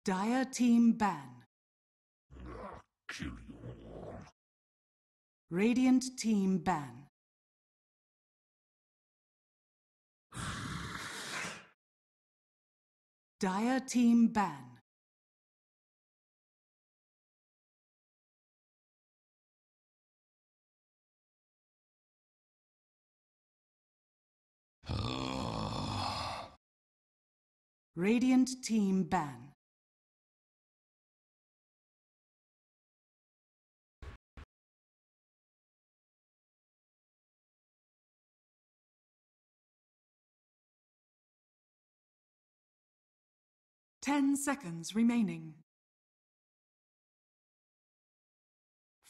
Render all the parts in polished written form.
Dire team ban. Kill you all. Radiant team ban. Dire team ban. Radiant team ban. Ten seconds remaining.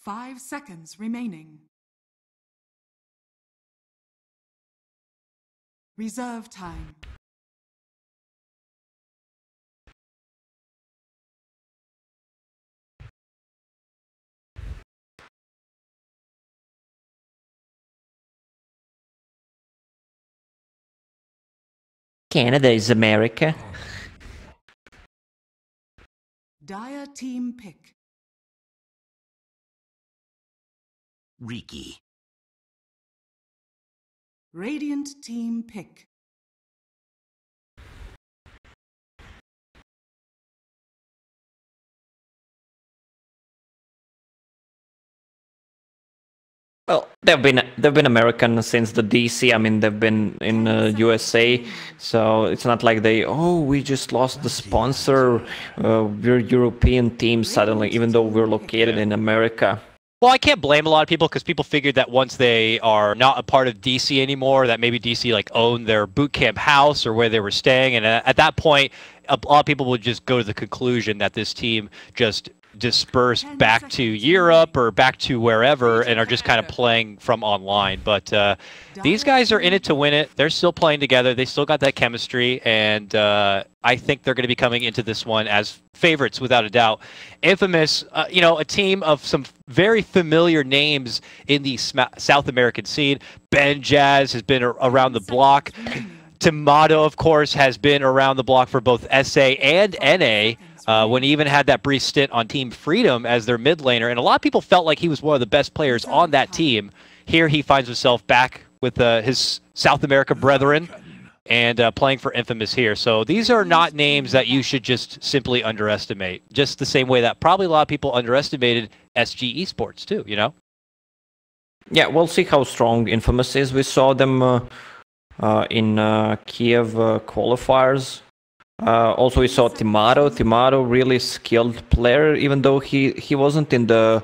5 seconds remaining. Reserve time. Canada is America. Dire team pick. Riki. Radiant team pick. Well, they've been American since the DC. I mean, they've been in USA, so it's not like we just lost the sponsor. We're European team suddenly, even though we're located in America. Well, I can't blame a lot of people because people figured that once they are not a part of DC anymore, that maybe DC like owned their boot camp house or where they were staying, and at that point, a lot of people would just go to the conclusion that this team just dispersed back to Europe or back to wherever and are just kind of playing from online. But these guys are in it to win it. They're still playing together. They still got that chemistry, and I think they're going to be coming into this one as favorites without a doubt. Infamous, a team of some very familiar names in the South American scene. Ben Jazz has been around the block. Tomato, of course, has been around the block for both SA and NA. When he even had that brief stint on Team Freedom as their mid laner. And a lot of people felt like he was one of the best players on that team. Here he finds himself back with his South America brethren and playing for Infamous here. So these are not names that you should just simply underestimate. Just the same way that probably a lot of people underestimated SG Esports too, you know? Yeah, we'll see how strong Infamous is. We saw them in Kiev qualifiers. Also, we saw Tomato, really skilled player, even though he wasn't in the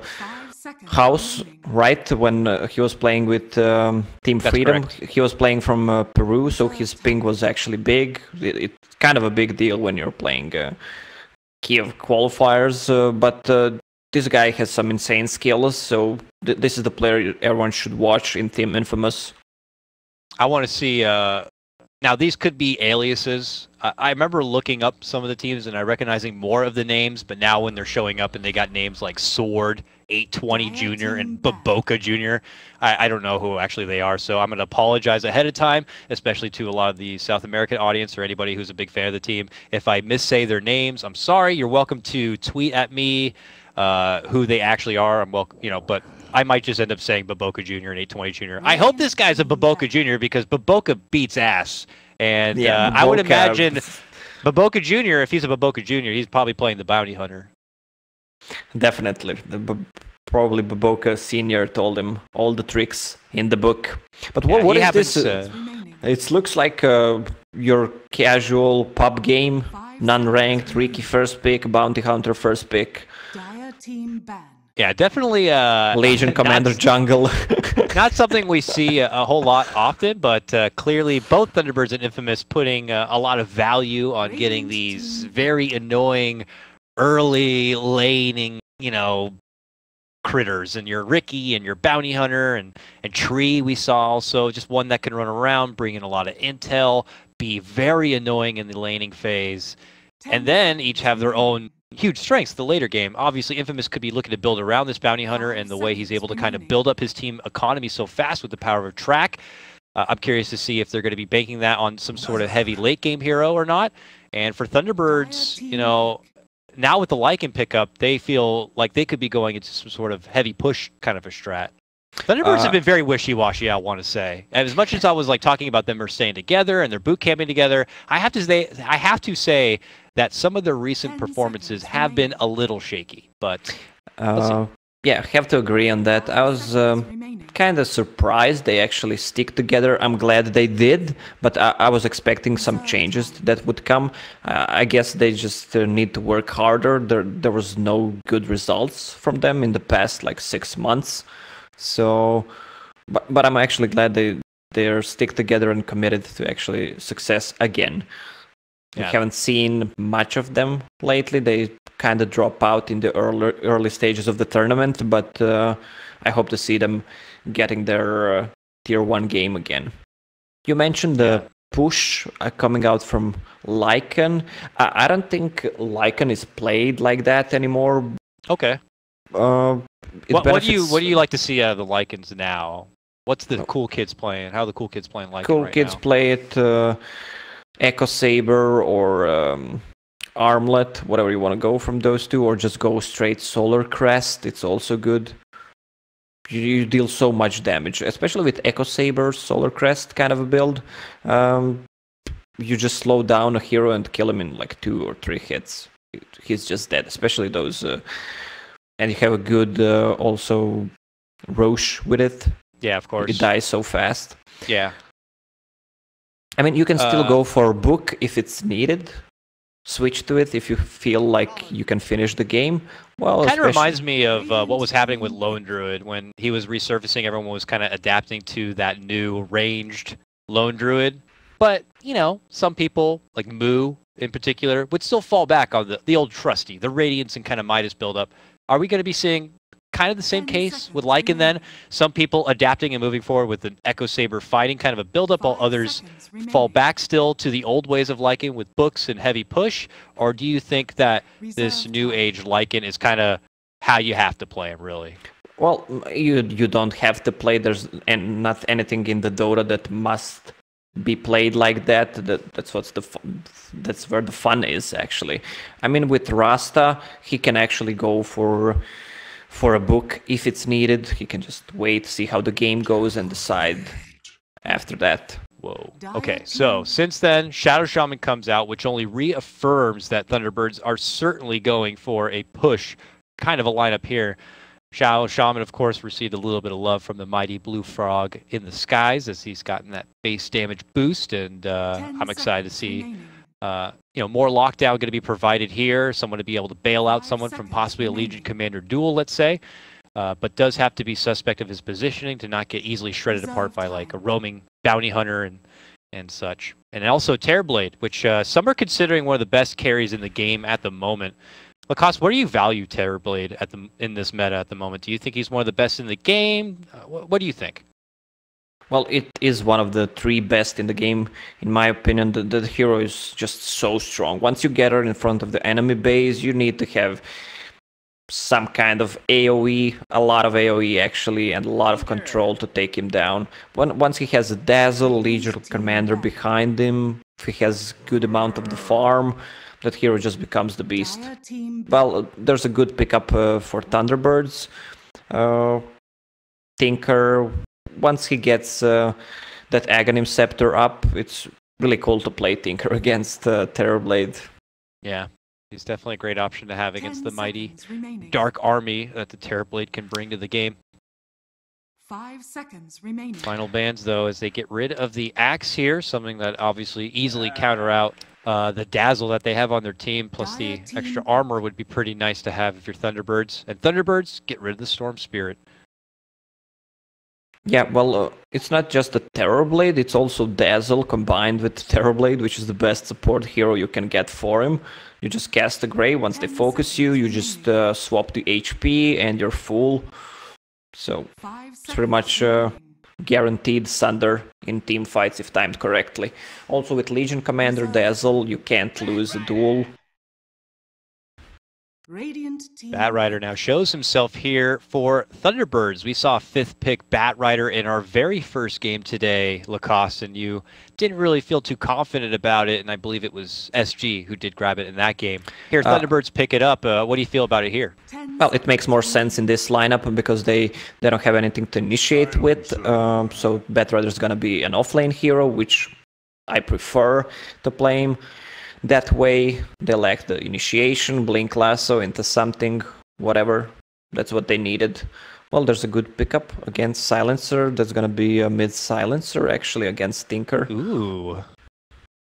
house, right, when he was playing with Team Freedom. Correct. He was playing from Peru, so his ping was actually big. It's kind of a big deal when you're playing Kiev qualifiers, but this guy has some insane skills, so this is the player everyone should watch in Team Infamous. I want to see... Now, these could be aliases. I remember looking up some of the teams and I recognizing more of the names, but now when they're showing up and they got names like Sword, 820 Jr., and bo3 Jr., I don't know who actually they are, so I'm going to apologize ahead of time, especially to a lot of the South American audience or anybody who's a big fan of the team. If I missay their names, I'm sorry. You're welcome to tweet at me who they actually are. I'm welcome, but I might just end up saying bo3 Jr. and 820 Jr. I hope this guy's a bo3 Jr. because bo3 beats ass. And I would imagine bo3 Jr., if he's a bo3 Jr., he's probably playing the Bounty Hunter. Definitely. Probably bo3 Senior told him all the tricks in the book. But what is this? It looks like your casual pub game, non-ranked, Riki first pick, Bounty Hunter first pick. Dire team ban. Yeah, definitely. Legion Commander Jungle. Not something we see a whole lot often, but clearly both Thunderbirds and Infamous putting a lot of value on getting these very annoying early laning, critters. And your Riki and your Bounty Hunter and Tree we saw also, just one that can run around, bring in a lot of intel, be very annoying in the laning phase. And then each have their own huge strengths the later game. Obviously, Infamous could be looking to build around this Bounty Hunter and the way he's able to kind of build up his team economy so fast with the power of track. I'm curious to see if they're going to be banking that on some sort of heavy late game hero or not. And for Thunderbirds, now with the Lycan pickup, they feel like they could be going into some sort of heavy push kind of a strat. Thunderbirds have been very wishy-washy, I want to say. And as much as I was like talking about them are staying together and they're boot camping together, I have to say that some of their recent performances have been a little shaky. But yeah, I have to agree on that. I was kind of surprised they actually stick together. I'm glad they did, but I was expecting some changes that would come. I guess they just need to work harder. There was no good results from them in the past like 6 months. So, but I'm actually glad they're stick together and committed to actually success again. We haven't seen much of them lately. They kind of drop out in the early stages of the tournament, but I hope to see them getting their tier 1 game again. You mentioned the push coming out from Lycan. I don't think Lycan is played like that anymore. Okay. What do you like to see out of the Lycans now? What's the cool kids playing? How are the cool kids playing Lycan cool right kids now? play it Echo Saber or Armlet, whatever you want to go from those two, or just go straight Solar Crest. It's also good. You deal so much damage, especially with Echo Saber, Solar Crest kind of a build. You just slow down a hero and kill him in like 2 or 3 hits. He's just dead, especially those. And you have a good also Roche with it. Yeah, of course. It dies so fast. Yeah. I mean, you can still go for Book if it's needed. Switch to it if you feel like you can finish the game. Well, kind of reminds me of what was happening with Lone Druid when he was resurfacing. Everyone was kind of adapting to that new ranged Lone Druid. But, you know, some people, like Moo in particular, would still fall back on the old trusty, the Radiance and kind of Midas build-up. Are we going to be seeing kind of the same case with Lycan then? Some people adapting and moving forward with an Echo Saber fighting kind of a build-up, while others fall back still to the old ways of Lycan with books and heavy push? Or do you think that this new age Lycan is kind of how you have to play him, really? Well, you don't have to play. There's not anything in the Dota that must be played like that. That's where the fun is, actually. I mean, with Rasta, he can actually go for a book if it's needed. He can just wait, see how the game goes, and decide after that. Whoa. Okay, so since then, Shadow Shaman comes out, which only reaffirms that Thunderbirds are certainly going for a push kind of a lineup here. Shadow Shaman, of course, received a little bit of love from the mighty Blue Frog in the skies as he's gotten that base damage boost, and I'm excited to see more lockdown going to be provided here, someone to be able to bail out someone from possibly a Legion Commander duel, let's say, but does have to be suspect of his positioning to not get easily shredded apart by like a roaming bounty hunter and such. And also Terrorblade, which some are considering one of the best carries in the game at the moment. Lacoste, where do you value Terrorblade in this meta at the moment? Do you think he's one of the best in the game? What do you think? Well, it is one of the 3 best in the game, in my opinion. The hero is just so strong. Once you get her in front of the enemy base, you need to have some kind of AoE, a lot of AoE actually, and a lot of control to take him down. Once he has a Dazzle, Legion Commander behind him, if he has good amount of the farm, that hero just becomes the beast. Well, there's a good pickup for Thunderbirds. Tinker, once he gets that Aghanim Scepter up, it's really cool to play Tinker against Terrorblade. Yeah, he's definitely a great option to have against the mighty Dark Army that the Terrorblade can bring to the game. 5 seconds remaining. Final bans, though, as they get rid of the Axe here, something that obviously easily counter out the Dazzle that they have on their team, plus the extra armor would be pretty nice to have if you're Thunderbirds. And Thunderbirds, get rid of the Storm Spirit. Yeah, well, it's not just the Terrorblade, it's also Dazzle combined with Terrorblade, which is the best support hero you can get for him. You just cast a Grey, once they focus you, you just swap the HP and you're full. So, it's pretty much guaranteed Sunder in team fights if timed correctly. Also with Legion Commander Dazzle, you can't lose a duel. Radiant team. Batrider now shows himself here for Thunderbirds. We saw 5th pick Batrider in our very first game today, Lacoste, and you didn't really feel too confident about it, and I believe it was SG who did grab it in that game. Here, Thunderbirds pick it up. What do you feel about it here? Well, it makes more sense in this lineup because they don't have anything to initiate with, so Batrider is going to be an offlane hero, which I prefer to play him. That way, they lack the initiation, blink lasso into something, whatever. That's what they needed. Well, there's a good pickup against Silencer. That's going to be a mid-Silencer, actually, against Tinker. Ooh.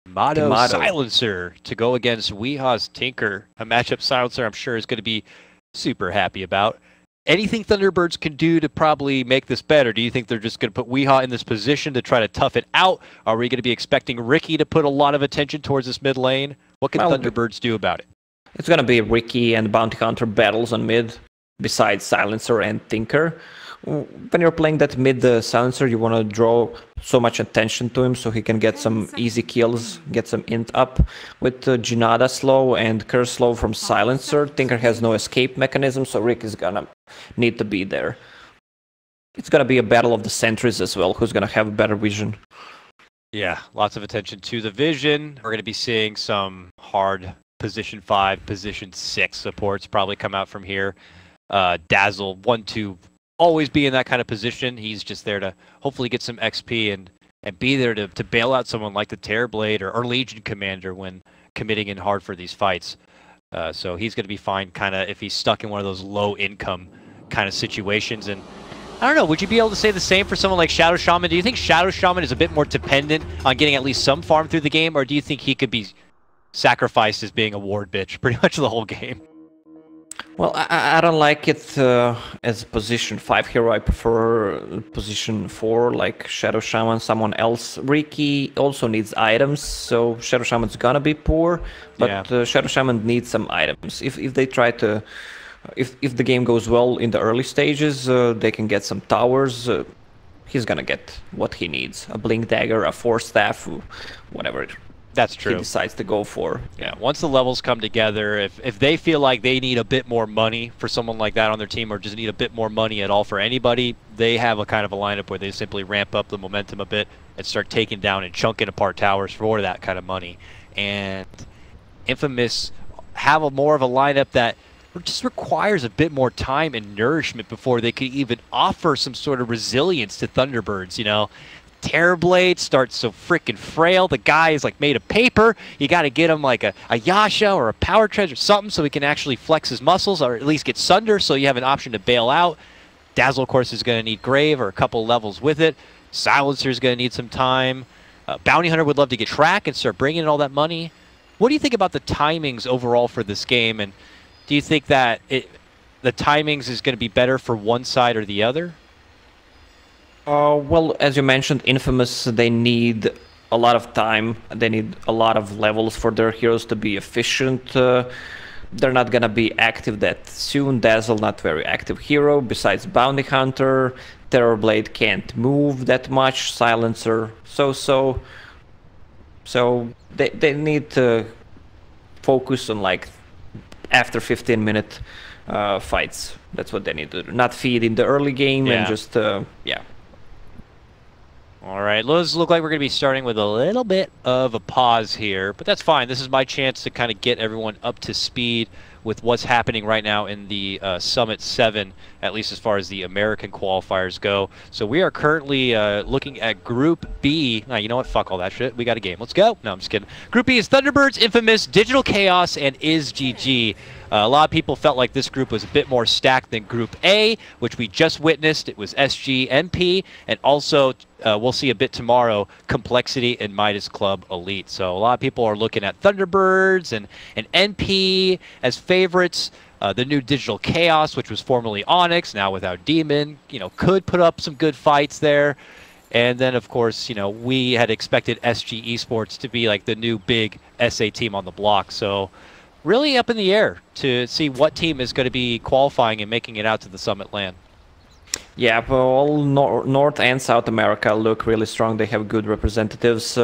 Motto Silencer to go against Weeha's Tinker. A matchup Silencer I'm sure is going to be super happy about. Anything Thunderbirds can do to probably make this better? Do you think they're just going to put Weeha in this position to try to tough it out? Are we going to be expecting Ricky to put a lot of attention towards this mid lane? What can Thunderbirds do about it? It's going to be Ricky and Bounty Hunter battles on mid, besides Silencer and Tinker. When you're playing that mid Silencer, you want to draw so much attention to him so he can get some easy kills, get some int up. With Jinada slow and Curse slow from Silencer, Tinker has no escape mechanism, so Rick is gonna need to be there. It's gonna be a battle of the sentries as well, who's gonna have a better vision. Yeah, lots of attention to the vision. We're gonna be seeing some hard position 5, position 6 supports probably come out from here. Dazzle 1-2 always be in that kind of position. He's just there to hopefully get some XP and be there to bail out someone like the Terrorblade or Legion Commander when committing in hard for these fights. So he's going to be fine kind of if he's stuck in one of those low income kind of situations. And I don't know, would you be able to say the same for someone like Shadow Shaman? Do you think Shadow Shaman is a bit more dependent on getting at least some farm through the game, or do you think he could be sacrificed as being a ward bitch pretty much the whole game? Well, I don't like it as a position 5 hero. I prefer position 4, like Shadow Shaman, someone else. Ricky also needs items, so Shadow Shaman's gonna be poor, but Shadow Shaman needs some items. If they try to, if the game goes well in the early stages, they can get some towers. He's gonna get what he needs: a Blink Dagger, a Force Staff, whatever. That's true. He decides to go for. Yeah, once the levels come together, if they feel like they need a bit more money for someone like that on their team, or just need a bit more money at all for anybody, they have a kind of a lineup where they simply ramp up the momentum a bit and start taking down and chunking apart towers for that kind of money. And Infamous have more of a lineup that just requires a bit more time and nourishment before they could even offer some sort of resilience to Thunderbirds, you know? Terrorblade starts so freaking frail. The guy is like made of paper. You got to get him like a Yasha or a Power Tread or something so he can actually flex his muscles, or at least get Sunder so you have an option to bail out. Dazzle, of course, is going to need Grave or a couple levels with it. Silencer is going to need some time. Bounty Hunter would love to get Track and start bringing in all that money. What do you think about the timings overall for this game? And do you think that the timings is going to be better for one side or the other? Well, as you mentioned, Infamous, they need a lot of time. They need a lot of levels for their heroes to be efficient. They're not gonna be active that soon. Dazzle, not very active hero. Besides Bounty Hunter, Terrorblade can't move that much. Silencer, so they need to focus on like after 15-minute fights. That's what they need to do. Not feed in the early game and just All right, does look like we're going to be starting with a little bit of a pause here, but that's fine. This is my chance to kind of get everyone up to speed with what's happening right now in the Summit 7, at least as far as the American qualifiers go. So we are currently looking at Group B. Now, you know what? Fuck all that shit. We got a game. Let's go. No, I'm just kidding. Group B is Thunderbirds, Infamous, Digital Chaos, and IsGG. A lot of people felt like this group was a bit more stacked than Group A, which we just witnessed. It was SG, MP, and also we'll see a bit tomorrow, Complexity and Midas Club Elite. So a lot of people are looking at Thunderbirds and NP as favorites. The new Digital Chaos, which was formerly Onyx, now without Demon, you know, could put up some good fights there. And then, of course, you know, we had expected SG Esports to be like the new big SA team on the block. So really up in the air to see what team is going to be qualifying and making it out to the Summit LAN. Yeah, but all North and South America look really strong. They have good representatives,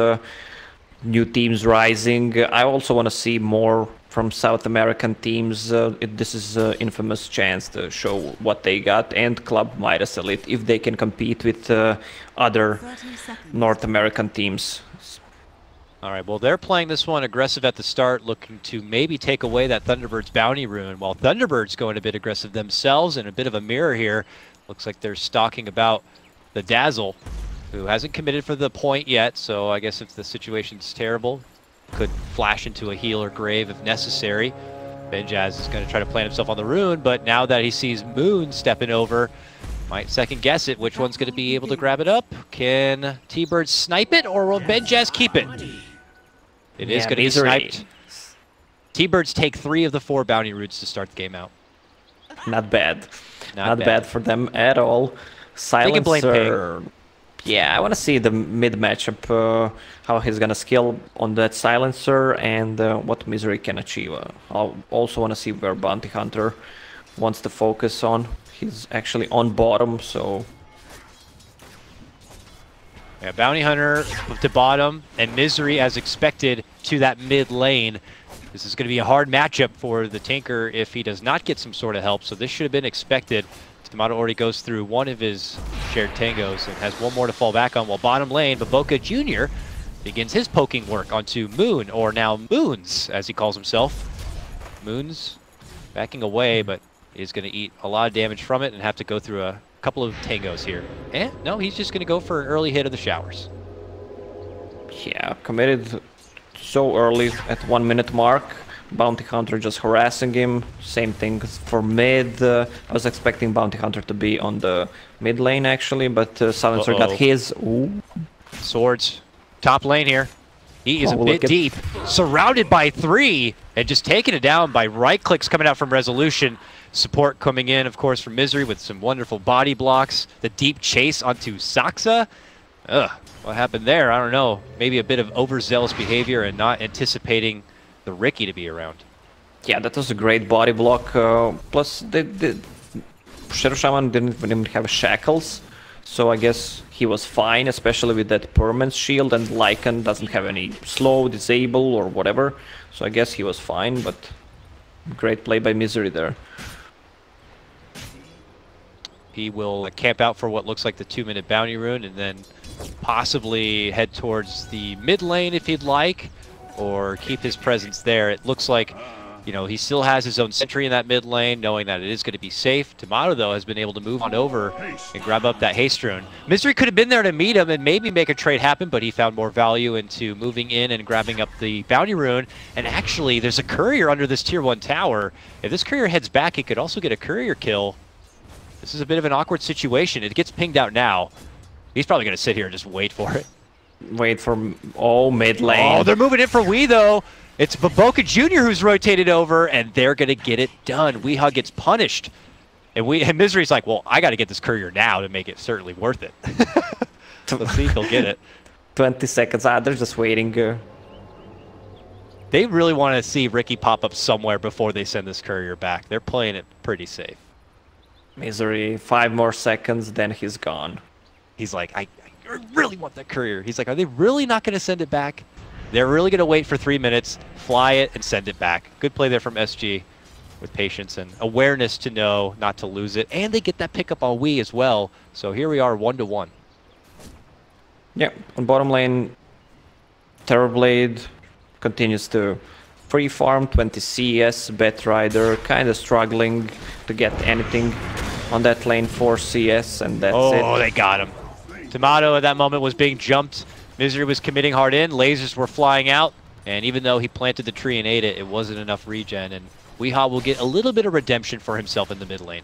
new teams rising. I also want to see more from South American teams. This is an infamous chance to show what they got, and Club Midas Elite, if they can compete with other 30 seconds. North American teams. All right, well, they're playing this one aggressive at the start, looking to maybe take away that Thunderbirds bounty rune, while Thunderbirds going a bit aggressive themselves, and a bit of a mirror here. Looks like they're stalking about the Dazzle, who hasn't committed for the point yet, so I guess if the situation's terrible, could flash into a heal or grave if necessary. Benjaz is going to try to plant himself on the rune, but now that he sees Moon stepping over, might second guess it. Which one's going to be able to grab it up? Can T-Bird snipe it, or will Benjaz keep it? It is going to be sniped. T-Birds take 3 of the 4 bounty routes to start the game out. Not bad. Not bad. bad for them at all. Silencer. Yeah, I want to see the mid matchup, how he's gonna skill on that Silencer, and what Misery can achieve. I also want to see where Bounty Hunter wants to focus on. He's actually on bottom, so... Yeah, Bounty Hunter to bottom, and Misery, as expected, to that mid lane. This is going to be a hard matchup for the Tinker if he does not get some sort of help, so this should have been expected. Tomato already goes through one of his shared tangos and has one more to fall back on, while bottom lane, Baboka Jr. begins his poking work onto Moon, or now Moons, as he calls himself. Moons backing away, but is going to eat a lot of damage from it and have to go through a couple of tangos here. No, he's just going to go for an early hit of the showers. Yeah, committed so early at 1 minute mark. Bounty Hunter just harassing him. Same thing for mid. I was expecting Bounty Hunter to be on the mid lane actually, but Silencer got his. Ooh. Swords, top lane here. He is a bit look deep, surrounded by 3, and just taking it down by right clicks coming out from Resolution. Support coming in, of course, from Misery with some wonderful body blocks. The deep chase onto Saxa. Ugh, what happened there? I don't know. Maybe a bit of overzealous behavior and not anticipating the Ricky to be around. Yeah, that was a great body block. Plus, the Shadow Shaman didn't even have shackles, so I guess he was fine, especially with that permanent shield, and Lycan doesn't have any slow, disable, or whatever, so I guess he was fine, but great play by Misery there. He will camp out for what looks like the 2-minute bounty rune, and then possibly head towards the mid lane if he'd like, or keep his presence there. It looks like, you know, he still has his own sentry in that mid lane, knowing that it is going to be safe. Tomato, though, has been able to move on over and grab up that haste rune. Misery could have been there to meet him and maybe make a trade happen, but he found more value into moving in and grabbing up the bounty rune. And actually, there's a courier under this tier 1 tower. If this courier heads back, he could also get a courier kill. This is a bit of an awkward situation. It gets pinged out now. He's probably going to sit here and just wait for it. Wait for... Oh, mid lane. Oh, they're moving in for Wee, though. It's Baboka Jr. who's rotated over, and they're going to get it done. Weehaw gets punished. And Misery's like, well, I got to get this courier now to make it certainly worth it. Let's see if he'll get it. 20 seconds. They're just waiting. They really want to see Ricky pop up somewhere before they send this courier back. They're playing it pretty safe. Misery, 5 more seconds, then he's gone. He's like, I really want that courier. He's like, are they really not going to send it back? They're really going to wait for 3 minutes, fly it, and send it back. Good play there from SG with patience and awareness to know not to lose it. And they get that pickup on Wii as well. So here we are, 1-1. Yeah, on bottom lane, Terrorblade continues to free farm, 20 CS, Batrider kind of struggling to get anything on that lane for CS, and that's it. Oh, they got him. Tomato at that moment was being jumped. Misery was committing hard in. Lasers were flying out. And even though he planted the tree and ate it, it wasn't enough regen. And Weehaw will get a little bit of redemption for himself in the mid lane.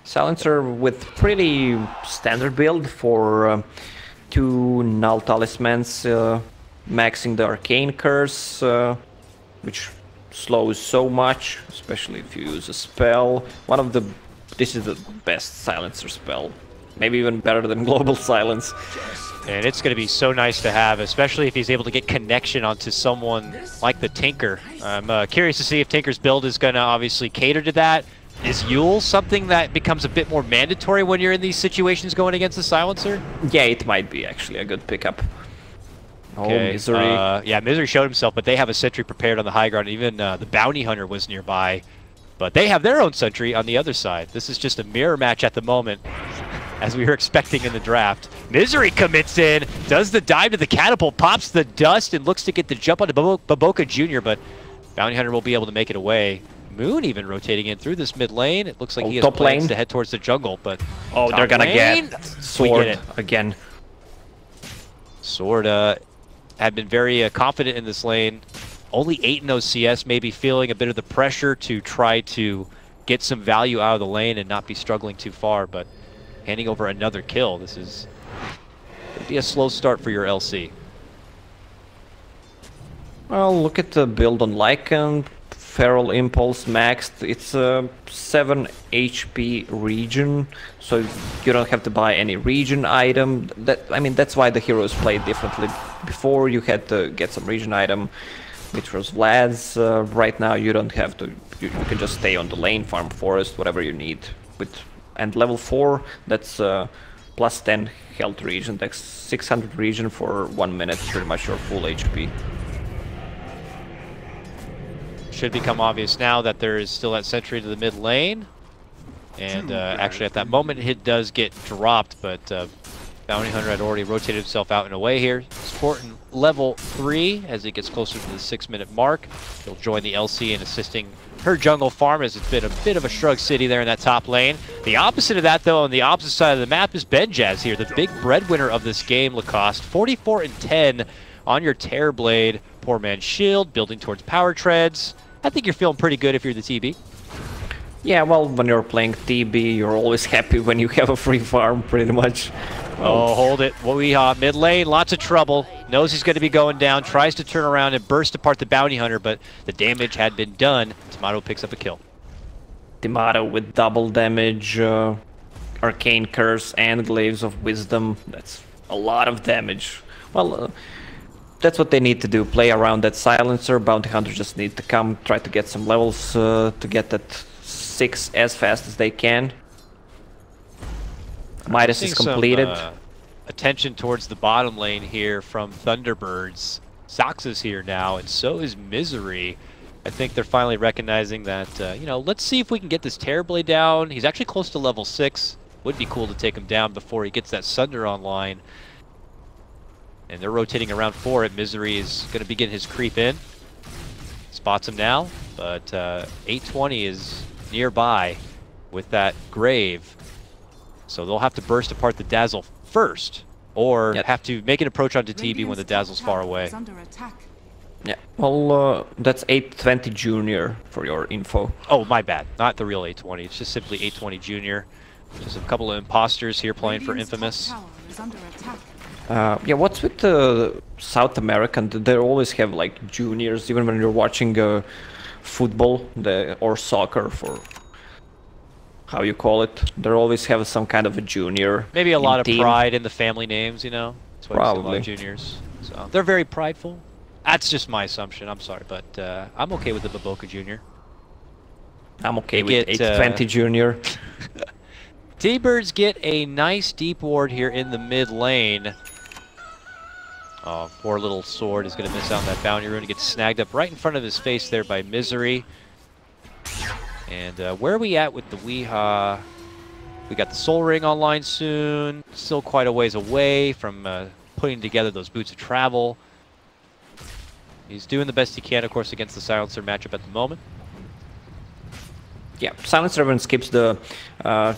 Silencer with pretty standard build for 2 Null Talismans, maxing the Arcane Curse, which slows so much, especially if you use a spell. This is the best Silencer spell. Maybe even better than Global Silence. And it's going to be so nice to have, especially if he's able to get connection onto someone like the Tinker. I'm curious to see if Tinker's build is going to obviously cater to that. Is Yule something that becomes a bit more mandatory when you're in these situations going against the Silencer? Yeah, it might be actually a good pickup. Oh, Misery. Yeah, Misery showed himself, but they have a sentry prepared on the high ground. Even the Bounty Hunter was nearby. But they have their own sentry on the other side. This is just a mirror match at the moment, as we were expecting in the draft. Misery commits in, does the dive to the catapult, pops the dust, and looks to get the jump onto bo3 Jr., but Bounty Hunter will be able to make it away. Moon even rotating in through this mid lane. It looks like he has plans to head towards the jungle, but oh, they're gonna get Sword again. Sword had been very confident in this lane. Only 8-0 CS, maybe feeling a bit of the pressure to try to get some value out of the lane and not be struggling too far, but handing over another kill. This is gonna be a slow start for your LC. Well, look at the build on Lycan. Feral Impulse maxed. It's a 7 HP region, so you don't have to buy any region item. I mean, that's why the heroes played differently. Before you had to get some region item, which was Vlad's. Right now you don't have to. You can just stay on the lane, farm forest, whatever you need. And level 4, that's plus 10 health region. That's 600 region for 1 minute, pretty much your full HP. Should become obvious now that there is still that sentry to the mid lane. And actually at that moment it does get dropped, but Bounty Hunter had already rotated himself out and away here. Sporting level 3 as he gets closer to the 6-minute mark. He'll join the LC in assisting her jungle farm, as it's been a bit of a shrug city there in that top lane. The opposite of that though, on the opposite side of the map, is Benjaz here, the big breadwinner of this game, Lacoste. 44 and 10 on your Terrorblade. Poor man's shield, building towards power treads. I think you're feeling pretty good if you're the TB. Yeah, well, when you're playing TB, you're always happy when you have a free farm, pretty much. Oh, hold it. Mid lane, lots of trouble. Knows he's going to be going down, tries to turn around and burst apart the Bounty Hunter, but the damage had been done. Tomato picks up a kill. Tomato with double damage, Arcane Curse and Glaives of Wisdom. That's a lot of damage. Well, that's what they need to do, play around that silencer. Bounty Hunter just need to come, try to get some levels to get that 6 as fast as they can. Midas is completed. Attention towards the bottom lane here from Thunderbirds. Sox is here now, and so is Misery. I think they're finally recognizing that, you know, let's see if we can get this Terrorblade down. He's actually close to level 6. Would be cool to take him down before he gets that Sunder online. And they're rotating around for it. Misery is going to begin his creep in. Spots him now, but 820 is nearby with that Grave. So they'll have to burst apart the Dazzle first, or have to make an approach onto TB when the Dazzle's far away. Yeah, well, that's 820 Junior for your info. Oh, my bad. Not the real 820. It's just simply 820 Junior. Just a couple of imposters here playing for Infamous. Yeah, what's with the South American? They always have like juniors, even when you're watching football or soccer, for how you call it. They always have some kind of a junior. Maybe a lot of team. pride in the family names, you know? That's why Probably. a lot of juniors. So they're very prideful. That's just my assumption. I'm sorry, but I'm okay with the bo3 Jr. I'm okay with 820 Junior. T-Birds get a nice deep ward here in the mid lane. Oh, poor little Sword is going to miss out on that bounty rune. He gets snagged up right in front of his face there by Misery. And where are we at with the Weehaw? We got the Soul Ring online soon. Still quite a ways away from putting together those Boots of Travel. He's doing the best he can, of course, against the Silencer matchup at the moment. Yeah, Silencer even skips the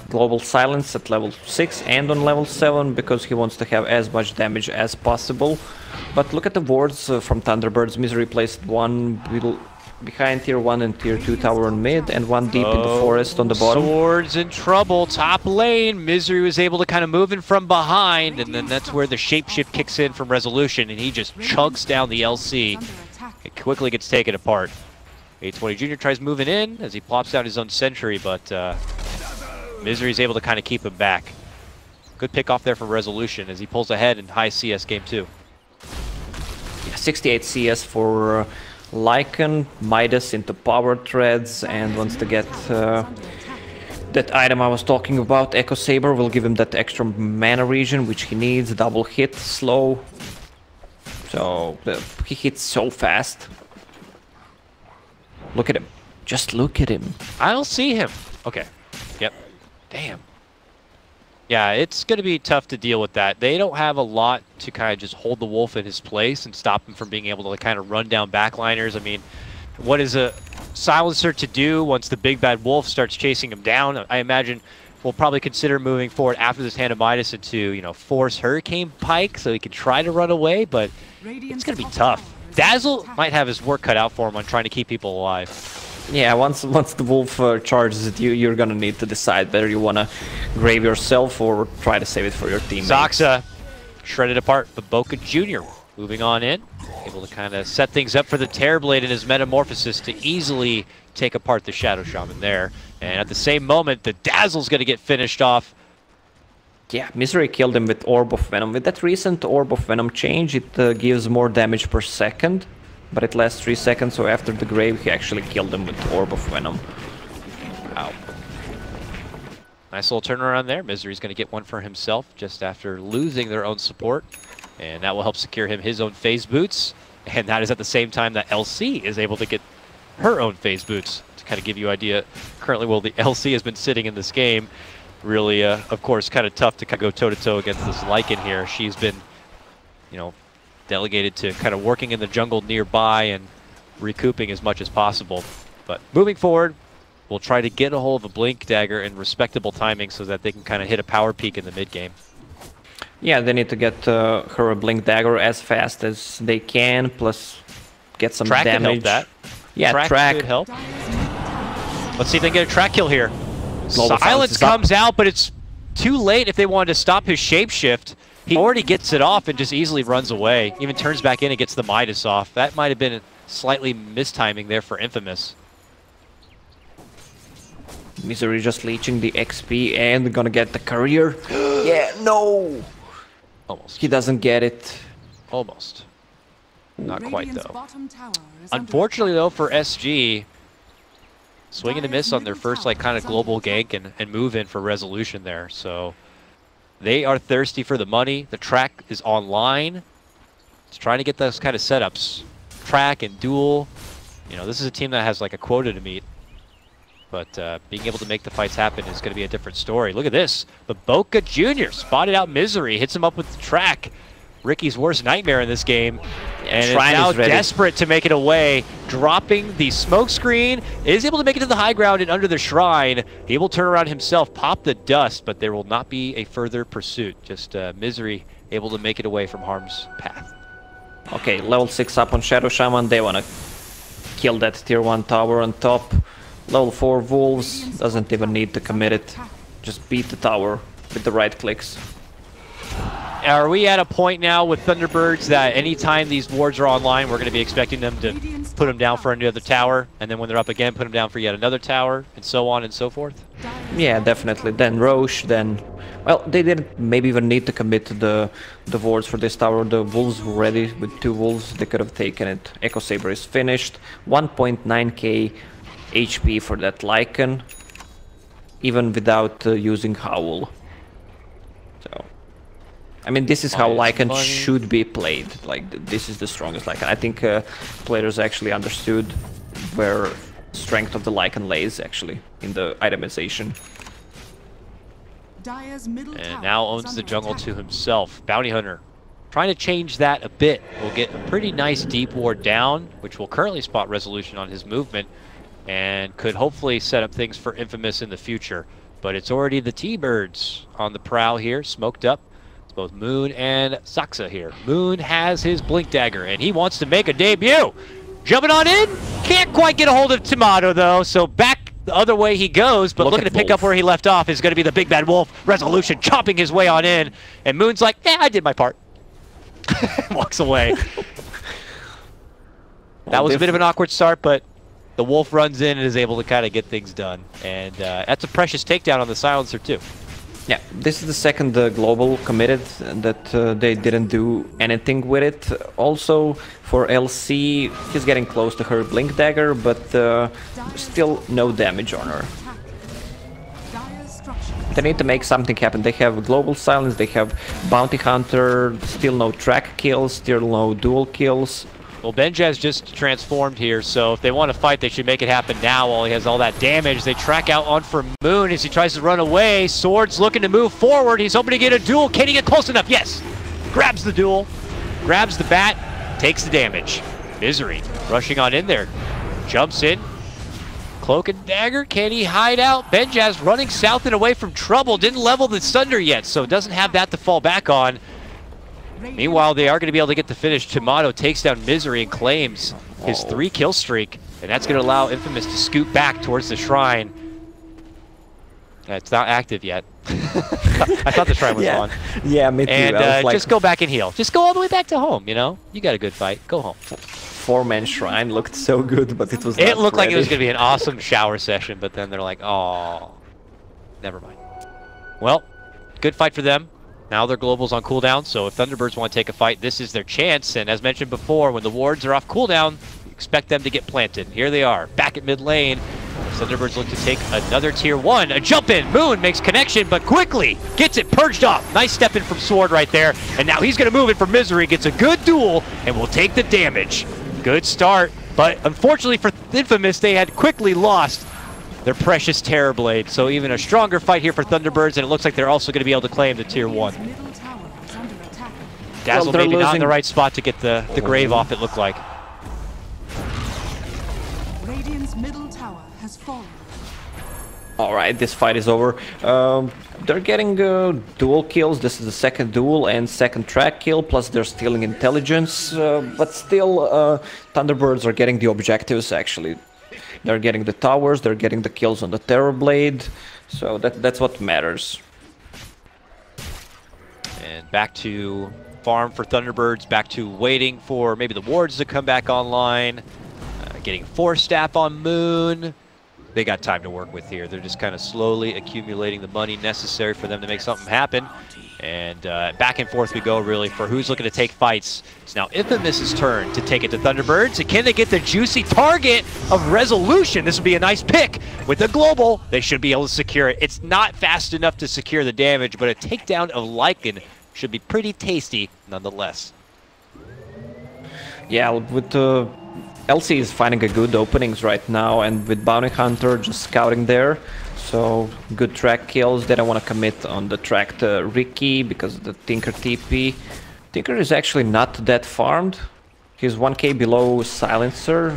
global silence at level 6 and on level 7 because he wants to have as much damage as possible. But look at the wards from Thunderbirds. Misery placed one behind tier 1 and tier 2 tower on mid, and one deep in the forest on the bottom. Sword's in trouble, top lane. Misery was able to kind of move in from behind, and then that's where the shapeshift kicks in from Resolution, and he just chugs down the LC. It quickly gets taken apart. 820 Jr. tries moving in as he plops down his own sentry, but Misery's able to kind of keep him back. Good pick off there for Resolution as he pulls ahead in high CS game 2. Yeah, 68 CS for Lycan, Midas into power treads, and wants to get that item I was talking about. Echo Saber will give him that extra mana region which he needs, double hit, slow. So So he hits so fast. Look at him. Just look at him. I don't see him. Okay. Yep. Damn. Yeah, it's going to be tough to deal with that. They don't have a lot to kind of just hold the Wolf in his place and stop him from being able to kind of run down backliners. I mean, what is a Silencer to do once the big bad Wolf starts chasing him down? I imagine we'll probably consider moving forward after this Hand of Midas into, you know, force Hurricane Pike so he can try to run away, but it's going to be tough. Dazzle might have his work cut out for him on trying to keep people alive. Yeah, once the Wolf charges at you, you're gonna need to decide whether you wanna grave yourself or try to save it for your teammates. Zaxa shredded apart, but bo3 Jr. moving on in, able to kind of set things up for the Terrorblade in his metamorphosis to easily take apart the Shadow Shaman there. And at the same moment, the Dazzle's gonna get finished off. Yeah, Misery killed him with Orb of Venom. With that recent Orb of Venom change, it gives more damage per second. But it lasts 3 seconds, so after the grave, he actually killed him with Orb of Venom. Wow. Nice little turnaround there. Misery's going to get one for himself just after losing their own support. And that will help secure him his own phase boots. And that is at the same time that LC is able to get her own phase boots. To kind of give you an idea, currently, well, the LC has been sitting in this game. Really, of course, kind of tough to go toe-to-toe against this Lycan here. She's been, you know, delegated to kind of working in the jungle nearby and recouping as much as possible. But moving forward, we'll try to get a hold of a Blink Dagger in respectable timing so that they can kind of hit a power peak in the mid-game. Yeah, they need to get her a Blink Dagger as fast as they can, plus get some Track damage. Could help that. Yeah, track could help. Let's see if they can get a track kill here. Global Silence comes out, but it's too late if they wanted to stop his shapeshift. He already gets it off and just easily runs away. Even turns back in and gets the Midas off. That might have been a slightly mistiming there for Infamous. Misery just leeching the XP and gonna get the courier. Yeah, no! Almost. He doesn't get it. Almost. Not quite, though. Bottom tower is Unfortunately, though, for SG, swing and a miss on their first, like, kind of global gank and move in for resolution there. So they are thirsty for the money. The track is online. It's trying to get those kind of setups. Track and duel. You know, this is a team that has like a quota to meet. But being able to make the fights happen is going to be a different story. Look at this. The bo3 Jr. spotted out Misery. Hits him up with the track. Ricky's worst nightmare in this game. And is now desperate to make it away. Dropping the smoke screen. Is able to make it to the high ground and under the shrine. He will turn around himself, pop the dust, but there will not be a further pursuit. Just Misery able to make it away from harm's path. Okay, level 6 up on Shadow Shaman. They want to kill that tier 1 tower on top. Level 4 Wolves doesn't even need to commit it. Just beat the tower with the right clicks. Are we at a point now with Thunderbirds that anytime these wards are online, we're going to be expecting them to put them down for another tower, and then when they're up again, put them down for yet another tower, and so on and so forth? Yeah, definitely. Then Roche, then... Well, they didn't maybe even need to commit the wards for this tower. The Wolves were ready with 2 Wolves. They could have taken it. Echo Saber is finished. 1.9k HP for that Lycan, even without using Howl. So, I mean, this is how Lycan should be played. Like, this is the strongest Lycan. I think players actually understood where strength of the Lycan lays, actually, in the itemization. And now owns the jungle to himself. Bounty Hunter trying to change that a bit. We'll get a pretty nice deep ward down, which will currently spot resolution on his movement, and could hopefully set up things for Infamous in the future. But it's already the T-Birds on the prowl here, smoked up. It's both Moon and Zaxa here. Moon has his Blink Dagger, and he wants to make a debut. Jumping on in, can't quite get a hold of Tomato, though, so back the other way he goes, but looking to pick up where he left off is going to be the big bad Wolf. Resolution chopping his way on in, and Moon's like, yeah, I did my part. Walks away. That was a bit of an awkward start, but the Wolf runs in and is able to kind of get things done. And that's a precious takedown on the Silencer, too. Yeah, this is the second global committed that they didn't do anything with it. Also, for LC, he's getting close to her Blink Dagger, but still no damage on her. They need to make something happen. They have Global Silence, they have Bounty Hunter, still no track kills, still no dual kills. Well, Benjaz just transformed here, so if they want to fight, they should make it happen now while he has all that damage. They track out on for Moon as he tries to run away. Sword's looking to move forward. He's hoping to get a duel. Can he get close enough? Yes! Grabs the duel, grabs the bat, takes the damage. Misery rushing on in there. Jumps in. Cloak and Dagger, can he hide out? Benjaz running south and away from trouble. Didn't level the Thunder yet, so doesn't have that to fall back on. Meanwhile, they are going to be able to get the finish. Tomato takes down Misery and claims his 3-kill streak, and that's going to allow Infamous to scoot back towards the shrine. It's not active yet. I thought the shrine was on. Yeah, me too. And like, just go back and heal. Just go all the way back to home, you know? You got a good fight. Go home. 4-man shrine looked so good, but it was It not looked like it was ready. going to be an awesome shower session, but then they're like, oh, never mind. Well, good fight for them. Now their global's on cooldown, so if Thunderbirds want to take a fight, this is their chance. And as mentioned before, when the wards are off cooldown, expect them to get planted. Here they are, back at mid lane. Thunderbirds look to take another tier 1. A jump in, Moon makes connection, but quickly gets it purged off. Nice step in from Sword right there. And now he's going to move it for Misery, gets a good duel, and will take the damage. Good start, but unfortunately for Infamous, they had quickly lost their precious Terrorblade. So even a stronger fight here for Thunderbirds, and it looks like they're also going to be able to claim the tier 1. Middle tower is under attack. Dazzle they're maybe not in losing- the right spot to get the grave off, it looked like. Radiant's middle tower has fallen. Alright, this fight is over. They're getting dual kills. This is the second duel and second track kill, plus they're stealing intelligence. But still, Thunderbirds are getting the objectives, actually. They're getting the towers, they're getting the kills on the Terrorblade. So that's what matters. And back to farm for Thunderbirds, back to waiting for maybe the wards to come back online. Getting 4-staff on Moon. They got time to work with here. They're just kind of slowly accumulating the money necessary for them to make something happen. And back and forth we go, really, for who's looking to take fights. It's now Infamous's turn to take it to Thunderbirds. And can they get the juicy target of Resolution? This would be a nice pick. With the global, they should be able to secure it. It's not fast enough to secure the damage, but a takedown of Lycan should be pretty tasty nonetheless. Yeah, with LC is finding a good openings right now, and with Bounty Hunter just scouting there. So good track kills. They don't want to commit on the track to Ricky because of the Tinker TP. Tinker is actually not that farmed. He's 1k below Silencer.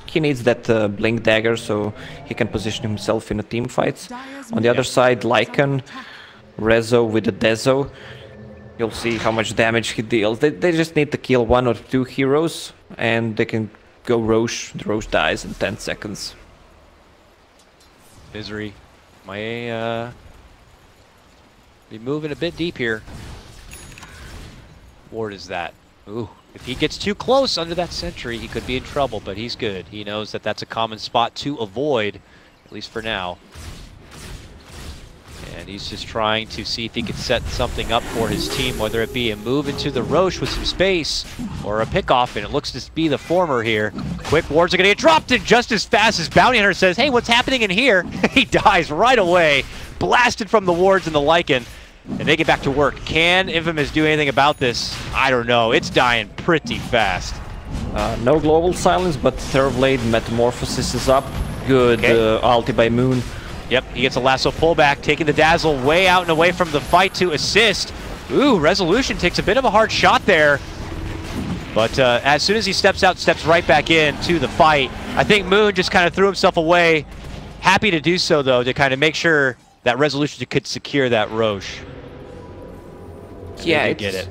He needs that Blink Dagger so he can position himself in the team fights. On the other side, Lycan, Rezo with the Dezo. You'll see how much damage he deals. They just need to kill 1 or 2 heroes and they can go Roche. The Roche dies in 10 seconds. Misery may be moving a bit deep here. Ward is that. Ooh, if he gets too close under that sentry, he could be in trouble, but he's good. He knows that that's a common spot to avoid, at least for now. And he's just trying to see if he can set something up for his team, whether it be a move into the Roche with some space or a pickoff, and it looks to be the former here. Quick wards are going to get dropped in just as fast as Bounty Hunter says, hey, what's happening in here? He dies right away, blasted from the wards and the Lycan, and they get back to work. Can Infamous do anything about this? I don't know. It's dying pretty fast. No global silence, but Terrorblade Metamorphosis is up. Good ulti by Moon. Yep, he gets a lasso pullback, taking the Dazzle way out and away from the fight to assist. Ooh, Resolution takes a bit of a hard shot there. But as soon as he steps out, steps right back in to the fight. I think Moon just kind of threw himself away. Happy to do so, though, to kind of make sure that Resolution could secure that Roche. Yeah, get it.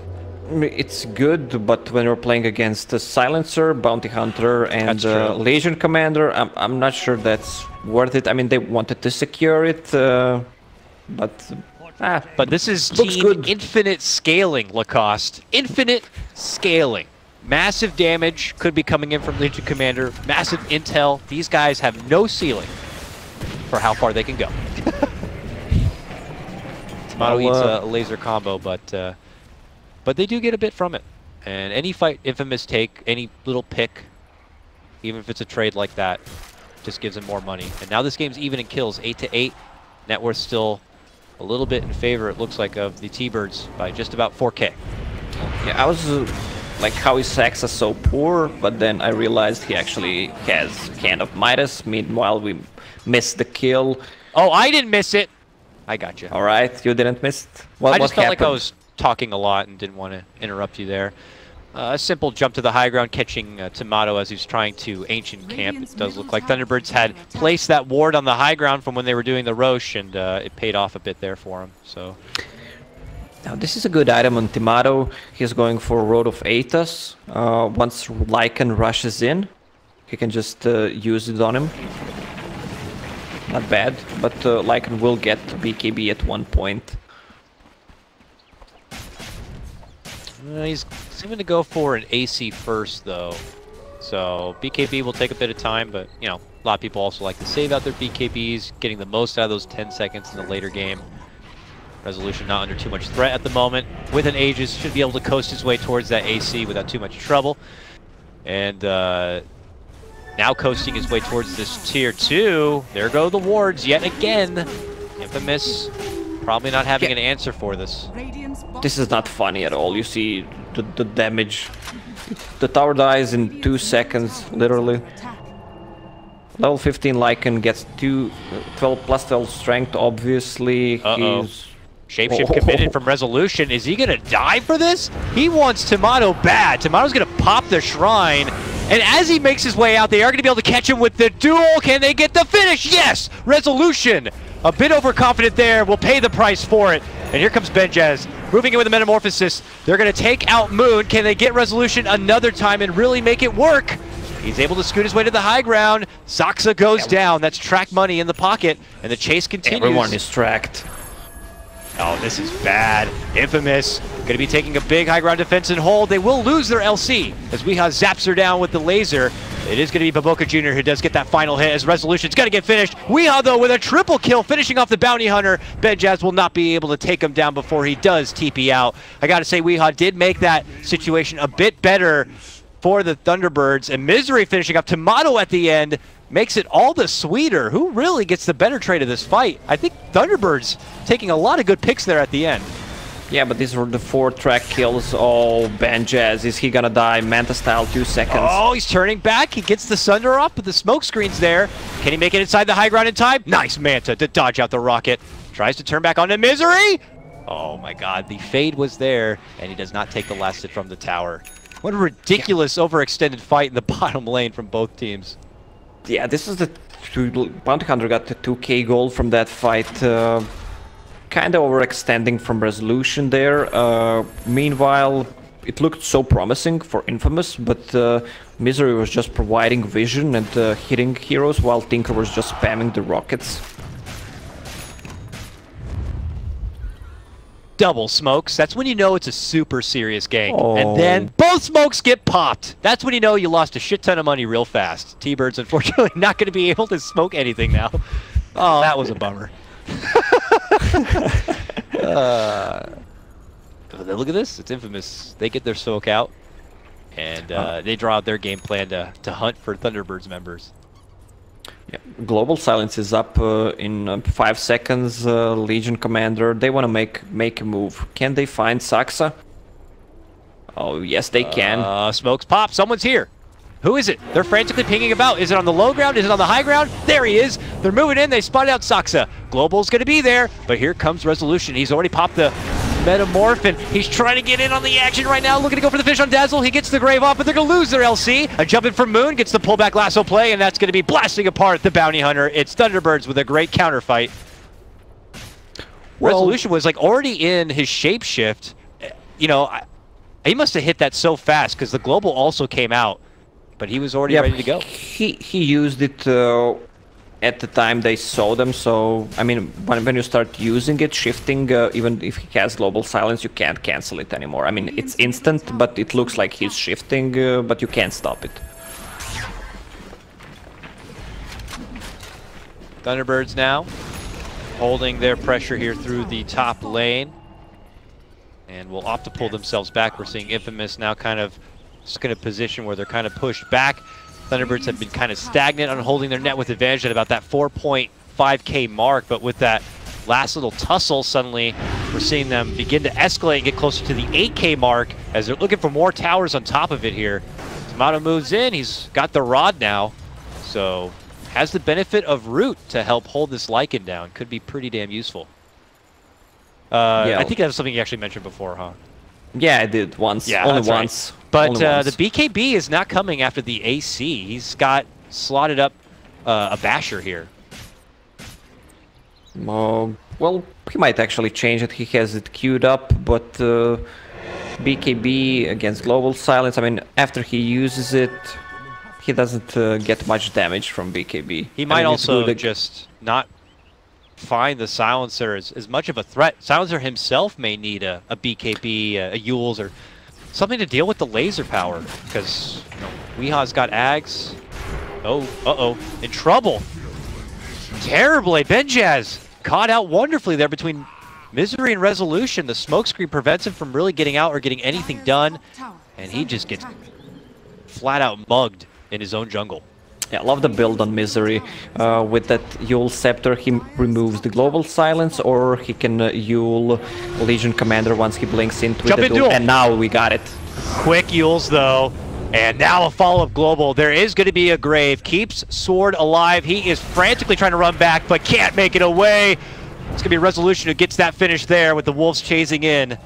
It's good, but when you're playing against a Silencer, Bounty Hunter, and Legion Commander, I'm not sure that's worth it. I mean, they wanted to secure it, but this is looks Team good. Infinite Scaling, Lacoste. Infinite Scaling. Massive damage could be coming in from Legion Commander. Massive intel. These guys have no ceiling for how far they can go. Tomato eats a laser combo, but they do get a bit from it. And any fight Infamous take, any little pick, even if it's a trade like that, just gives them more money. And now this game's even in kills, 8-8. Net worth still a little bit in favor, it looks like, of the T-Birds by just about 4K. Yeah, I was like, how is Saxa so poor? But then I realized he actually has Hand of Midas. Meanwhile, we missed the kill. Oh, I didn't miss it. I got you. All right, you didn't miss it. I just felt like I was talking a lot and didn't want to interrupt you there. A simple jump to the high ground, catching Tomato as he's trying to Ancient Camp. It does look like Thunderbirds had placed that ward on the high ground from when they were doing the Roche, and it paid off a bit there for him. So now this is a good item on Tomato. He's going for Road of Aethys. Once Lycan rushes in, he can just use it on him. Not bad, but Lycan will get BKB at one point. He's going to go for an AC first, though. So BKB will take a bit of time, but, you know, a lot of people also like to save out their BKBs, getting the most out of those 10 seconds in the later game. Resolution not under too much threat at the moment. With an Aegis, should be able to coast his way towards that AC without too much trouble. And now coasting his way towards this tier 2. There go the wards yet again. Infamous probably not having an answer for this. This is not funny at all. You see the damage. The tower dies in 2 seconds, literally. Level 15 Lycan gets 12 plus 12 strength, obviously. He's... Shapeshift committed from Resolution. Is he going to die for this? He wants Tomato bad. Tomato's going to pop the Shrine. And as he makes his way out, they are going to be able to catch him with the duel. Can they get the finish? Yes! Resolution! A bit overconfident there. Will pay the price for it. And here comes Benjaz. Moving in with a Metamorphosis. They're going to take out Moon. Can they get Resolution another time and really make it work? He's able to scoot his way to the high ground. Saxa goes down. That's track money in the pocket. And the chase continues. Everyone is tracked. Oh, this is bad. Infamous going to be taking a big high ground defense and hold. They will lose their LC as Weeha zaps her down with the laser. It is going to be Baboka Jr. who does get that final hit as Resolution's going to get finished. Weeha, though, with a triple kill, finishing off the Bounty Hunter. Benjaz will not be able to take him down before he does TP out. I got to say, Weeha did make that situation a bit better for the Thunderbirds. And Misery finishing up. Tomato at the end makes it all the sweeter. Who really gets the better trade of this fight? I think Thunderbirds taking a lot of good picks there at the end. Yeah, but these were the 4 track kills. Oh, Benjaz, is he gonna die? Manta style, 2 seconds. Oh, he's turning back. He gets the Sunder off, but the smoke screen's there. Can he make it inside the high ground in time? Nice Manta to dodge out the rocket. Tries to turn back onto Misery. Oh my god, the fade was there, and he does not take the last hit from the tower. What a ridiculous overextended fight in the bottom lane from both teams. Yeah, this is the Bounty Hunter got the 2k gold from that fight. Kind of overextending from Resolution there. Meanwhile, it looked so promising for Infamous, but Misery was just providing vision and hitting heroes while Tinker was just spamming the rockets. Double smokes. That's when you know it's a super serious gank. Oh. And then both smokes get popped. That's when you know you lost a shit ton of money real fast. T-Birds, unfortunately, not going to be able to smoke anything now. Oh, that was a bummer. Look at this. It's Infamous. They get their soak out. And they draw out their game plan to hunt for Thunderbirds members. Yeah. Global Silence is up in 5 seconds. Legion Commander, they want to make a move. Can they find Saxa? Oh, yes, they can. Smokes pop. Someone's here. Who is it? They're frantically pinging about. Is it on the low ground? Is it on the high ground? There he is. They're moving in. They spotted out Saxa. Global's going to be there, but here comes Resolution. He's already popped the Metamorph, and he's trying to get in on the action right now, looking to go for the fish on Dazzle. He gets the Grave off, but they're going to lose their LC. A jump in from Moon, gets the pullback lasso play, and that's going to be blasting apart the Bounty Hunter. It's Thunderbirds with a great counter fight. Well, Resolution was like already in his shapeshift. You know, he must have hit that so fast because the Global also came out, but he was already ready to go. He used it at the time they saw them, so I mean when you start using it, shifting, even if he has Global Silence, you can't cancel it anymore. I mean, it's instant, but it looks like he's shifting, but you can't stop it. Thunderbirds now holding their pressure here through the top lane, and will opt to pull themselves back. We're seeing Infamous now kind of stuck in a position where they're kind of pushed back. Thunderbirds have been kind of stagnant on holding their net with advantage at about that 4.5k mark, but with that last little tussle, suddenly we're seeing them begin to escalate and get closer to the 8K mark as they're looking for more towers on top of it here. Tomato moves in, he's got the rod now, so has the benefit of root to help hold this Lycan down. Could be pretty damn useful. Yeah. I think that was something you actually mentioned before, huh? Yeah, I did once. Yeah, only that's once. Right. But Only once. the BKB is not coming after the AC. He's got slotted up a basher here. Well, he might actually change it. He has it queued up, but BKB against Global Silence, I mean, after he uses it, he doesn't get much damage from BKB. He might also just not find the Silencer as much of a threat. Silencer himself may need a BKB, a Yules, or something to deal with the laser power, because Weeha's got Ags. Oh, uh-oh, in trouble. Terribly, Benjaz caught out wonderfully there between Misery and Resolution. The smokescreen prevents him from really getting out or getting anything done, and he just gets flat out mugged in his own jungle. Yeah, I love the build on Misery. With that Yule Scepter, he removes the Global Silence, or he can Yule Legion Commander once he blinks into the duel. And now we got it. Quick Yules though, and now a follow-up Global. There is going to be a Grave. Keeps Sword alive. He is frantically trying to run back, but can't make it away. It's going to be Resolution who gets that finish there with the Wolves chasing in.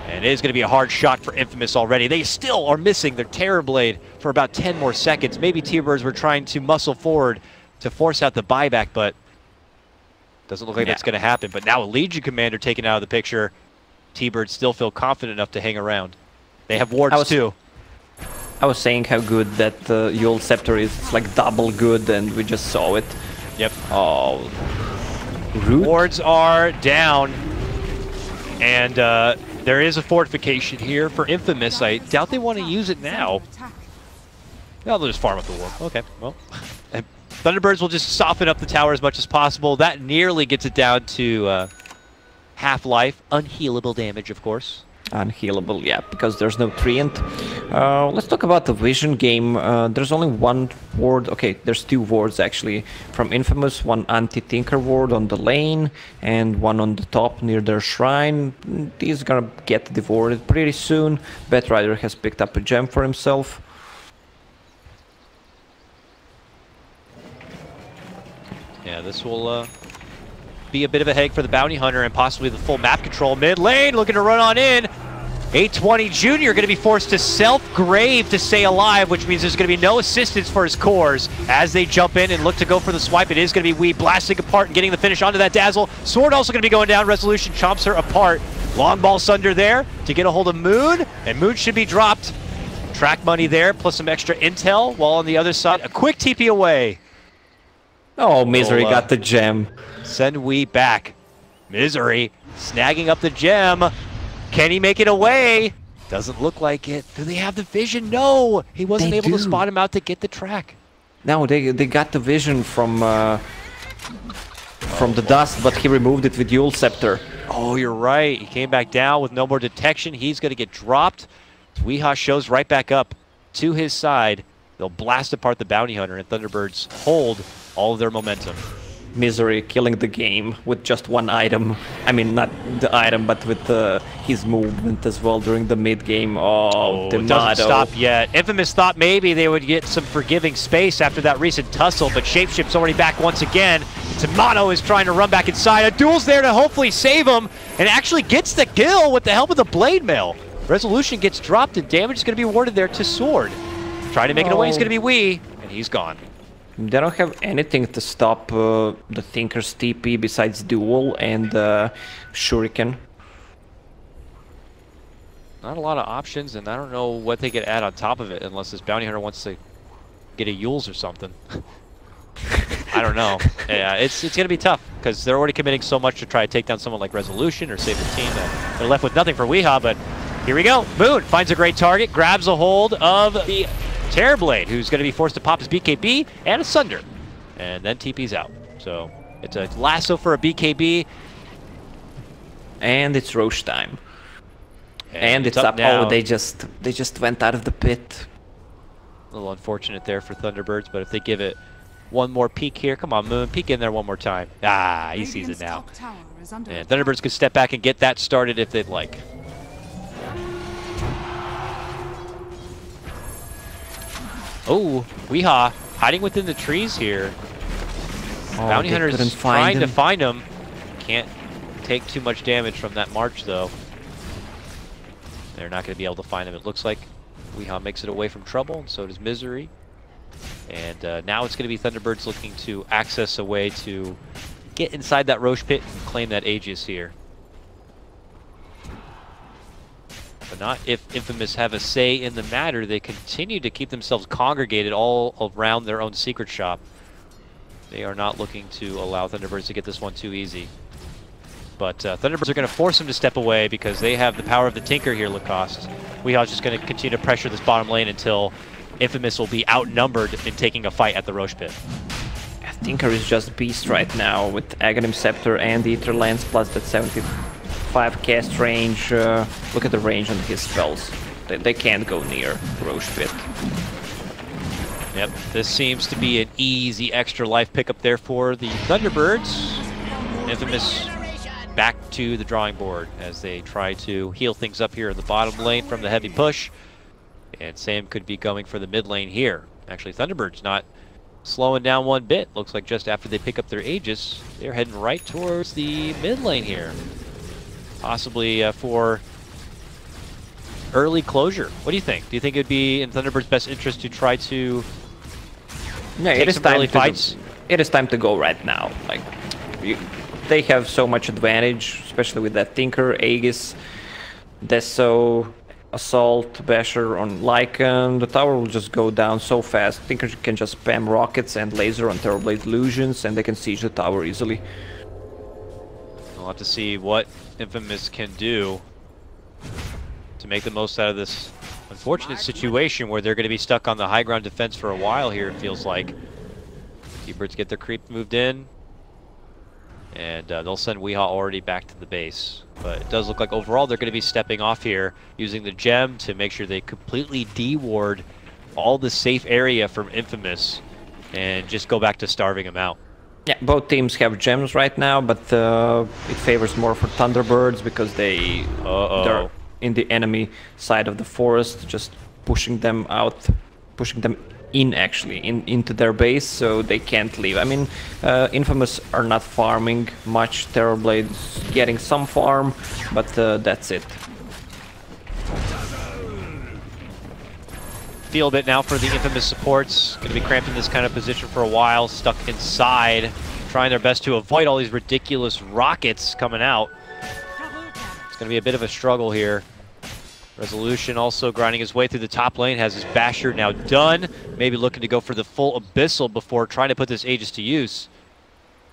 And it is going to be a hard shot for Infamous already. They still are missing their Terrorblade for about 10 more seconds. Maybe T-Birds were trying to muscle forward to force out the buyback, but doesn't look like that's going to happen. But now a Legion Commander taken out of the picture. T-Birds still feel confident enough to hang around. They have wards too. I was saying how good that Yule Scepter is. It's like double good, and we just saw it. Yep. Oh. Root? Wards are down. And there is a fortification here for Infamous. I doubt they want to use it now. No, they'll just farm up the war. Okay, well. And Thunderbirds will just soften up the tower as much as possible. That nearly gets it down to half-life. Unhealable damage, of course. Unhealable, yeah, because there's no treant. Let's talk about the Vision game. There's only one ward. Okay, there's two wards actually from Infamous. One anti-Tinker ward on the lane and one on the top near their shrine. These are gonna get devoured pretty soon. Batrider has picked up a gem for himself. Yeah, this will be a bit of a headache for the Bounty Hunter and possibly the full map control. Mid lane looking to run on in. 820 Jr. going to be forced to self-grave to stay alive, which means there's going to be no assistance for his cores as they jump in and look to go for the swipe. It is going to be Wee blasting apart and getting the finish onto that Dazzle. Sword also going to be going down. Resolution chomps her apart. Long ball Sunder there to get a hold of Moon, and Moon should be dropped. Track money there, plus some extra intel, while on the other side, a quick TP away. Oh, Misery got the gem. Send Wee back. Misery snagging up the gem. Can he make it away? Doesn't look like it. Do they have the vision? No! He wasn't able to spot him out to get the track. No, they got the vision from the dust, but he removed it with Yule Scepter. Oh, you're right. He came back down with no more detection. He's going to get dropped. Weeha shows right back up to his side. They'll blast apart the Bounty Hunter, and Thunderbirds hold all of their momentum. Misery killing the game with just one item. I mean, not the item, but with his movement as well during the mid-game. Oh, it doesn't stop yet. Infamous thought maybe they would get some forgiving space after that recent tussle, but Shapeshift's already back once again. Tomato is trying to run back inside. A duel's there to hopefully save him, and actually gets the kill with the help of the Blade Mail. Resolution gets dropped, and damage is going to be awarded there to Sword. Trying to make it away is going to be Wee, and he's gone. They don't have anything to stop the Tinker's TP besides Duel and Shuriken. Not a lot of options, and I don't know what they could add on top of it unless this Bounty Hunter wants to get a Yules or something. I don't know. Yeah, it's going to be tough because they're already committing so much to try to take down someone like Resolution or save the team that they're left with nothing for Weeha, but here we go. Moon finds a great target, grabs a hold of the Terrorblade, who's going to be forced to pop his BKB and a Sunder, and then TP's out. So it's a lasso for a BKB. And it's Roche time. And it's up now. Oh, they just went out of the pit. A little unfortunate there for Thunderbirds, but if they give it one more peek here. Come on, Moon, peek in there one more time. Ah, he sees it Radiant's now. top tower is under And attack. Thunderbirds could step back and get that started if they'd like. Oh, Weehaw hiding within the trees here. Bounty they Hunter's couldn't trying to him. find him. Can't take too much damage from that march, though. They're not going to be able to find him. It looks like Weehaw makes it away from trouble, and so does Misery. And now it's going to be Thunderbirds looking to access a way to get inside that Roche pit and claim that Aegis here. But not if Infamous have a say in the matter. They continue to keep themselves congregated all around their own secret shop. They are not looking to allow Thunderbirds to get this one too easy. But Thunderbirds are going to force him to step away because they have the power of the Tinker here, Lacoste. Weehaw's just going to continue to pressure this bottom lane until Infamous will be outnumbered in taking a fight at the Roche pit. Tinker is just beast right now with Aghanim Scepter and Ether Lens plus that 75 cast range. Look at the range on his spells. They can't go near Roche pit. Yep, this seems to be an easy extra life pickup there for the Thunderbirds. Infamous back to the drawing board as they try to heal things up here in the bottom lane from the heavy push. And Sam could be going for the mid lane here. Actually, Thunderbirds not slowing down one bit. Looks like just after they pick up their Aegis, they're heading right towards the mid lane here. Possibly for early closure. What do you think? Do you think it'd be in Thunderbird's best interest to try to take some early fights? It is time to go right now. Like, they have so much advantage, especially with that Tinker, Aegis, Deso, Assault, Basher on Lycan. The tower will just go down so fast. Tinker can just spam rockets and laser on Terrorblade Illusions, and they can siege the tower easily. We'll have to see what Infamous can do to make the most out of this unfortunate situation where they're going to be stuck on the high ground defense for a while here, it feels like. T-Birds get their creep moved in, and they'll send Weehaw already back to the base. But it does look like overall they're going to be stepping off here, using the gem to make sure they completely de-ward all the safe area from Infamous and just go back to starving them out. Yeah, both teams have gems right now, but it favors more for Thunderbirds because they're in the enemy side of the forest, just pushing them out, pushing them in actually, into their base, so they can't leave. I mean, Infamous are not farming much, Terrorblade's getting some farm, but that's it. Feel a bit now for the Infamous supports. Going to be cramped in this kind of position for a while, stuck inside, trying their best to avoid all these ridiculous rockets coming out. It's going to be a bit of a struggle here. Resolution also grinding his way through the top lane, has his Basher now done. Maybe looking to go for the full Abyssal before trying to put this Aegis to use.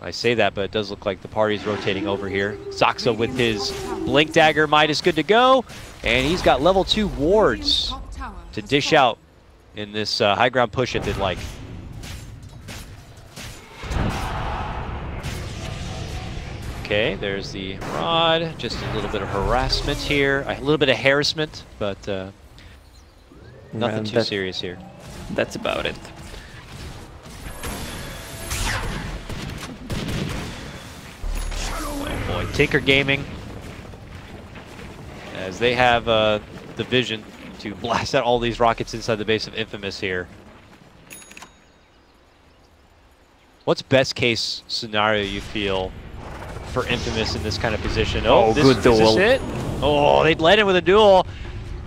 I say that, but it does look like the party's rotating over here. Saxa with his Blink Dagger might is good to go, and he's got level 2 wards to dish out in this high ground push if they'd like. Okay, there's the rod. Just a little bit of harassment here. A little bit of harassment, but nothing too serious here. That's about it. Oh boy, Tinker Gaming, as they have the vision to blast out all these rockets inside the base of Infamous here. What's best case scenario you feel for Infamous in this kind of position? Oh, good duel. Is this it? Oh, they led in with a duel.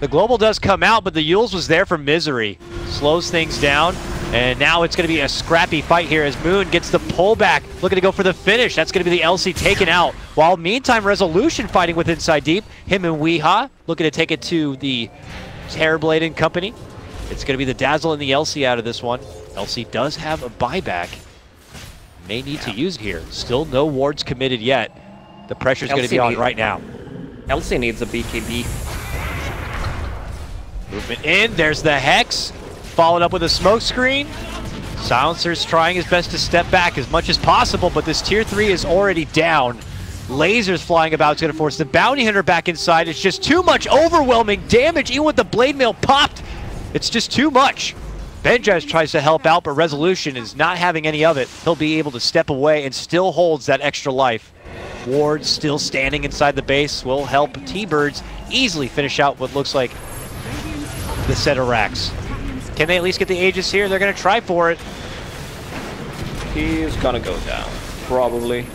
The global does come out, but the Yules was there for Misery. Slows things down, and now it's going to be a scrappy fight here as Moon gets the pullback, looking to go for the finish. That's going to be the LC taken out. While meantime, Resolution fighting with Inside Deep. Him and Weehaw looking to take it to the Terrorblade and company. It's going to be the Dazzle and the LC out of this one. LC does have a buyback. May need to use it here. Still no wards committed yet. The pressure's going to be on right now. LC needs a BKB. Movement in. There's the Hex. Followed up with a smoke screen. Silencer's trying his best to step back as much as possible, but this tier 3 is already down. Lasers flying about is going to force the Bounty Hunter back inside. It's just too much overwhelming damage. Even with the Blade Mail popped, it's just too much. Benjaz tries to help out, but Resolution is not having any of it. He'll be able to step away and still holds that extra life. Ward still standing inside the base will help T-Birds easily finish out what looks like the set of racks. Can they at least get the Aegis here? They're going to try for it. He's gonna go down, probably.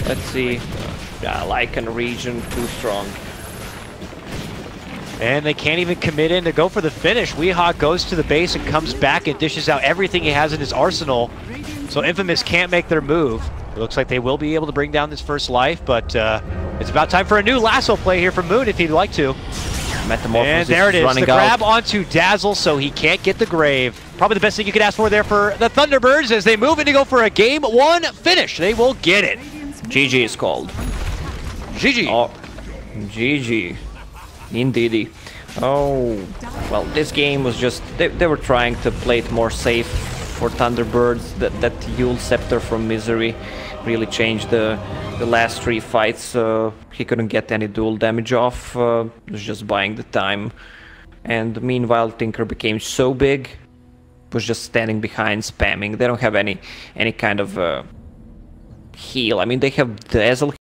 Let's see. Lycan region, too strong. And they can't even commit in to go for the finish. Weehawk goes to the base and comes back and dishes out everything he has in his arsenal. So Infamous can't make their move. It looks like they will be able to bring down this first life, but it's about time for a new lasso play here from Moon if he'd like to. And there it is, the grab onto Dazzle so he can't get the grave. Probably the best thing you could ask for there for the Thunderbirds as they move in to go for a Game 1 finish. They will get it. GG is called. GG. Oh, GG. Indeedy. Oh, well, this game was just... They were trying to play it more safe for Thunderbirds. That Yule Scepter from Misery really changed the last 3 fights. He couldn't get any dual damage off. He was just buying the time. And meanwhile, Tinker became so big, was just standing behind, spamming. They don't have any kind of heal. I mean, they have Dazzle